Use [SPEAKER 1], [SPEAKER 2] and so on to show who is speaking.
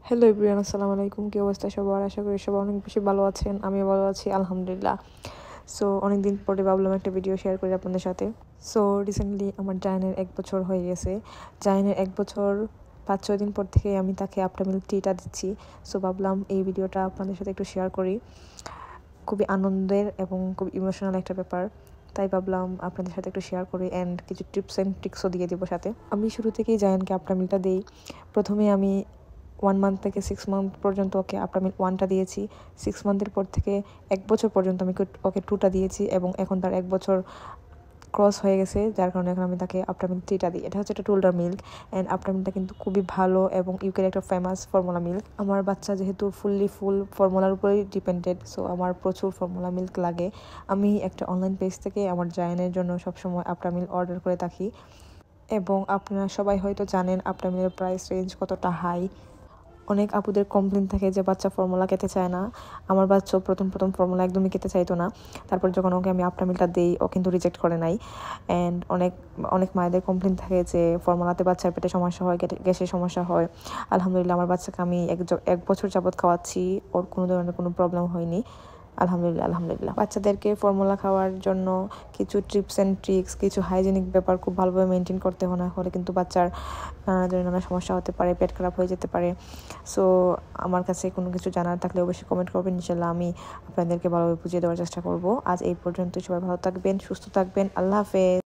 [SPEAKER 1] Hello everyone, আসসালামু আলাইকুম। কি অবস্থা সবার? আশা করি সবাই অনেক বেশি ভালো আছেন। আমিও ভালো আছি, আলহামদুলিল্লাহ। সো অনেকদিন পরে ভাবলাম একটা ভিডিও শেয়ার করি আপনাদের সাথে। সো রিসেন্টলি আমার জায়নের 1 বছর হয়ে গেছে। জায়নের 1 বছর 5-6 দিন পর থেকে আমি তাকে আফটার মিল্ক টিটা দিচ্ছি। সো ভাবলাম এই ভিডিওটা আপনাদের সাথে একটু শেয়ার করি। খুবই আনন্দের এবং খুব ইমোশনাল একটা ব্যাপার, তাই ভাবলাম আপনাদের সাথে একটু শেয়ার করি অ্যান্ড কিছু টিপস অ্যান্ড ট্রিক্সও দিয়ে দেবো সাথে। আমি শুরু থেকেই জায়ানকে আফটার মিল্কটা দিই। প্রথমে আমি 1 মান্থ থেকে 6 মান্থ পর্যন্ত ওকে আফটার মিল্ক 1টা দিয়েছি। 6 মান্থের পর থেকে 1 বছর পর্যন্ত আমি ওকে 2টা দিয়েছি এবং এখন তার 1 বছর ক্রস হয়ে গেছে, যার কারণে এখন আমি তাকে আফটার মিল্ক 3টা দিই। এটা হচ্ছে একটা টুলডার মিল্ক অ্যান্ড আফটার মিল্কটা কিন্তু খুবই ভালো এবং ইউকের একটা ফেমাস ফর্মুলা মিল্ক। আমার বাচ্চা যেহেতু ফুল ফর্মুলার উপরেই ডিপেন্ডেড, সো আমার প্রচুর ফর্মুলা মিল্ক লাগে। আমি একটা অনলাইন পেজ থেকে আমার জায়ানের জন্য সবসময় আফটার মিল্ক অর্ডার করে থাকি এবং আপনারা সবাই হয়তো জানেন আফটার মিল্কের প্রাইস রেঞ্জ কতটা হাই। অনেক আপুদের কমপ্লেন থাকে যে বাচ্চা ফর্মুলা খেতে চায় না। আমার বাচ্চাও প্রথম ফর্মুলা একদমই খেতে চাইতো না। তারপর যখন ওকে আমি আফটার মিল্কটা দিই, ও কিন্তু রিজেক্ট করে নাই। অ্যান্ড অনেক অনেক মায়েদের কমপ্লেন থাকে যে ফর্মুলাতে বাচ্চার পেটে সমস্যা হয়, গ্যাসের সমস্যা হয়। আলহামদুলিল্লাহ আমার বাচ্চাকে আমি 1 বছর যাবৎ খাওয়াচ্ছি, ওর কোনো ধরনের কোনো প্রবলেম হয়নি। আলহামদুলিল্লাহ। বাচ্চাদেরকে ফর্মুলা খাওয়ার জন্য কিছু টিপস অ্যান্ড ট্রিক্স, কিছু হাইজেনিক ব্যাপার খুব ভালোভাবে মেনটেন করতে হয়, না হলে কিন্তু বাচ্চার নানা সমস্যা হতে পারে, পেট খারাপ হয়ে যেতে পারে। সো আমার কাছে কোনো কিছু জানার থাকলে অবশ্যই কমেন্ট করবেন, ইনশাল্লাহ আমি আপনাদেরকে ভালোভাবে বুঝিয়ে দেওয়ার চেষ্টা করব। আজ এই পর্যন্ত, সবাই ভালো থাকবেন, সুস্থ থাকবেন, আল্লাহ হাফেজ।